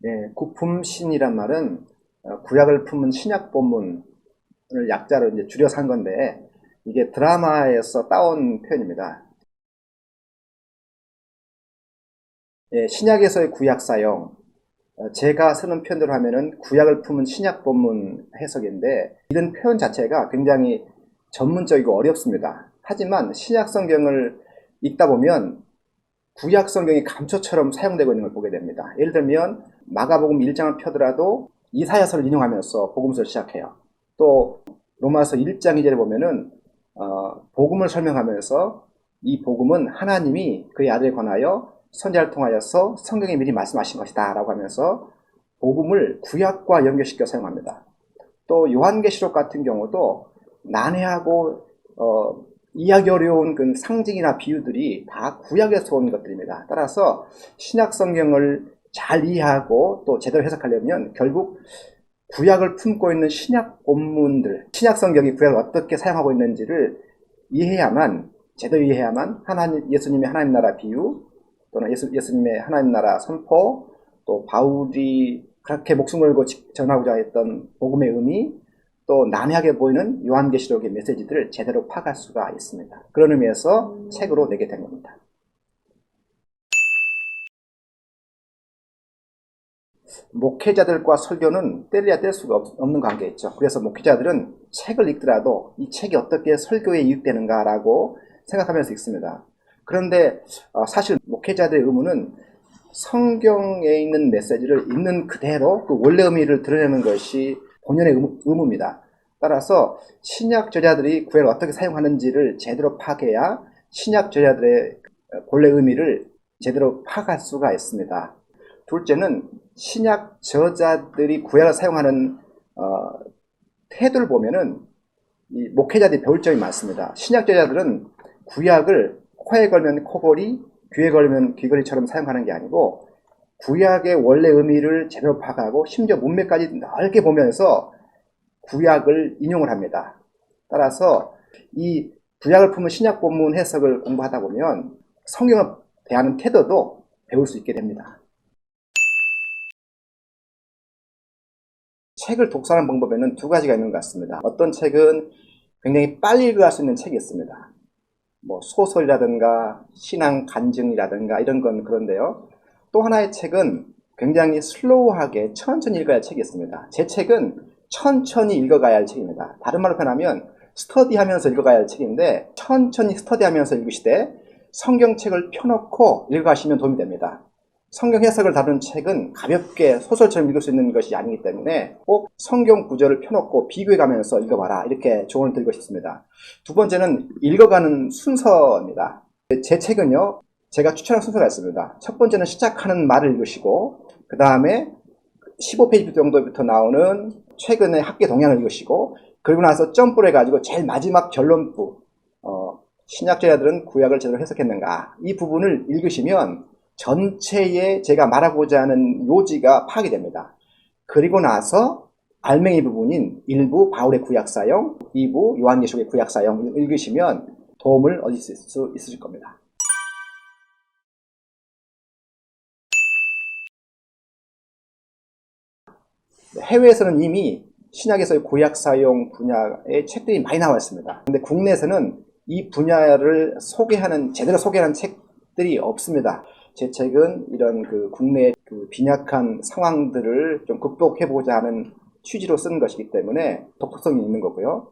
예, 구품신이란 말은 구약을 품은 신약 본문을 약자로 이제 줄여서 한 건데 이게 드라마에서 따온 표현입니다. 예, 신약에서의 구약 사용, 제가 쓰는 표현대로 하면은 구약을 품은 신약 본문 해석인데 이런 표현 자체가 굉장히 전문적이고 어렵습니다. 하지만 신약 성경을 읽다 보면 구약 성경이 감초처럼 사용되고 있는 걸 보게 됩니다. 예를 들면 마가복음 1장을 펴더라도 이사야서를 인용하면서 복음서를 시작해요. 또 로마서 1장 2절에 보면은 복음을 설명하면서 이 복음은 하나님이 그의 아들에 관하여 선지자를 통하여서 성경에 미리 말씀하신 것이다 라고 하면서 복음을 구약과 연결시켜 사용합니다. 또 요한계시록 같은 경우도 난해하고 이해하기 어려운 그 상징이나 비유들이 다 구약에서 온 것들입니다. 따라서 신약 성경을 잘 이해하고 또 제대로 해석하려면 결국 구약을 품고 있는 신약 본문들, 신약 성경이 구약을 어떻게 사용하고 있는지를 이해해야만, 제대로 이해해야만 예수님의 하나님 나라 비유 또는 예수님의 하나님 나라 선포, 또 바울이 그렇게 목숨 걸고 전하고자 했던 복음의 의미, 또 난해하게 보이는 요한계시록의 메시지들을 제대로 파악할 수가 있습니다. 그런 의미에서 책으로 내게 된 겁니다. 목회자들과 설교는 뗄래야 뗄 수가 없는 관계있죠. 그래서 목회자들은 책을 읽더라도 이 책이 어떻게 설교에 이익되는가라고 생각하면서 읽습니다. 그런데 사실 목회자들의 의무는 성경에 있는 메시지를 있는 그대로 그 원래 의미를 드러내는 것이 본연의 의무입니다. 따라서 신약 저자들이 구약을 어떻게 사용하는지를 제대로 파악해야 신약 저자들의 본래 의미를 제대로 파악할 수가 있습니다. 둘째는 신약 저자들이 구약을 사용하는 태도를 보면은 이 목회자들이 배울 점이 많습니다. 신약 저자들은 구약을 코에 걸면 코걸이, 귀에 걸면 귀걸이처럼 사용하는 게 아니고 구약의 원래 의미를 제대로 파악하고 심지어 문맥까지 넓게 보면서 구약을 인용을 합니다. 따라서 이 구약을 품은 신약 본문 해석을 공부하다 보면 성경을 대하는 태도도 배울 수 있게 됩니다. 책을 독서하는 방법에는 두 가지가 있는 것 같습니다. 어떤 책은 굉장히 빨리 읽어갈 수 있는 책이 있습니다. 뭐 소설이라든가 신앙 간증이라든가 이런 건 그런데요. 또 하나의 책은 굉장히 슬로우하게 천천히 읽어야 할 책이 있습니다. 제 책은 천천히 읽어가야 할 책입니다. 다른 말로 표현하면 스터디하면서 읽어가야 할 책인데 천천히 스터디하면서 읽으시되 성경책을 펴놓고 읽어가시면 도움이 됩니다. 성경 해석을 다루는 책은 가볍게 소설처럼 읽을 수 있는 것이 아니기 때문에 꼭 성경 구절을 펴놓고 비교해가면서 읽어봐라 이렇게 조언을 드리고 싶습니다. 두 번째는 읽어가는 순서입니다. 제 책은요 제가 추천한 순서가 있습니다. 첫 번째는 시작하는 말을 읽으시고 그 다음에 15페이지 정도부터 나오는 최근의 학계 동향을 읽으시고 그리고 나서 점프를 해가지고 제일 마지막 결론부 신약저자들은 구약을 제대로 해석했는가 이 부분을 읽으시면 전체에 제가 말하고자 하는 요지가 파악이 됩니다. 그리고 나서 알맹이 부분인 1부 바울의 구약 사용, 2부 요한계시록의 구약 사용 읽으시면 도움을 얻을 수 있으실 겁니다. 해외에서는 이미 신약에서의 구약 사용 분야의 책들이 많이 나와 있습니다. 근데 국내에서는 이 분야를 제대로 소개하는 책들이 없습니다. 제 책은 이런 국내의 빈약한 상황들을 좀 극복해보고자 하는 취지로 쓰는 것이기 때문에 독특성이 있는 거고요.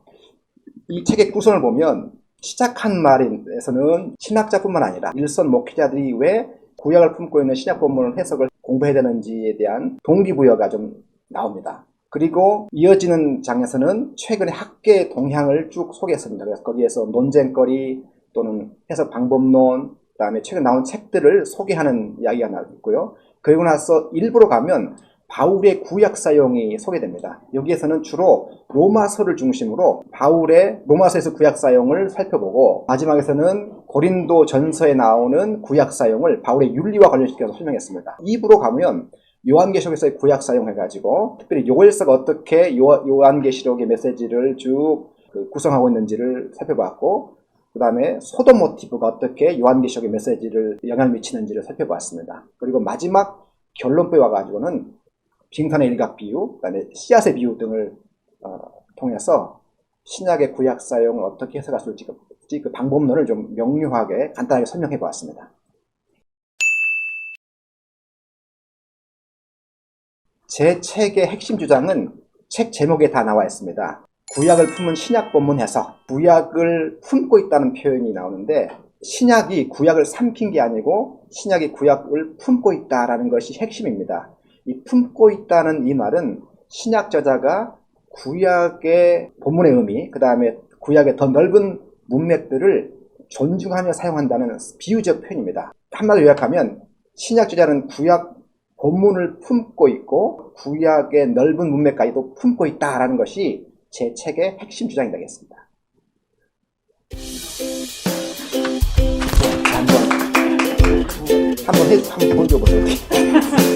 이 책의 구성을 보면 시작한 말에서는 신학자뿐만 아니라 일선 목회자들이 왜 구약을 품고 있는 신약 본문 해석을 공부해야 되는지에 대한 동기부여가 좀 나옵니다. 그리고 이어지는 장에서는 최근의 학계 동향을 쭉 소개했습니다. 그래서 거기에서 논쟁거리 또는 해석 방법론, 그 다음에 최근 나온 책들을 소개하는 이야기가 나왔고요. 그리고 나서 일부로 가면 바울의 구약 사용이 소개됩니다. 여기에서는 주로 로마서를 중심으로 바울의 로마서에서 구약 사용을 살펴보고 마지막에서는 고린도 전서에 나오는 구약 사용을 바울의 윤리와 관련시켜서 설명했습니다. 2부로 가면 요한계시록에서의 구약 사용해가지고 특별히 요엘서가 어떻게 요한계시록의 메시지를 쭉 구성하고 있는지를 살펴봤고 그 다음에 소돔 모티브가 어떻게 요한계시록의 메시지를 영향을 미치는지를 살펴봤습니다. 그리고 마지막 결론부에 와가지고는 빙산의 일각 비유, 그다음에 씨앗의 비유 등을 통해서 신약의 구약 사용을 어떻게 해석할 수 있을지 그 방법론을 좀 명료하게 간단하게 설명해 보았습니다. 제 책의 핵심 주장은 책 제목에 다 나와 있습니다. 구약을 품은 신약 본문 해석, 구약을 품고 있다는 표현이 나오는데 신약이 구약을 삼킨 게 아니고 신약이 구약을 품고 있다라는 것이 핵심입니다. 이 품고 있다는 이 말은 신약 저자가 구약의 본문의 의미, 그 다음에 구약의 더 넓은 문맥들을 존중하며 사용한다는 비유적 표현입니다. 한마디로 요약하면 신약 저자는 구약 본문을 품고 있고 구약의 넓은 문맥까지도 품고 있다라는 것이 제 책의 핵심 주장이 되겠습니다. 한번 보여줘보세요.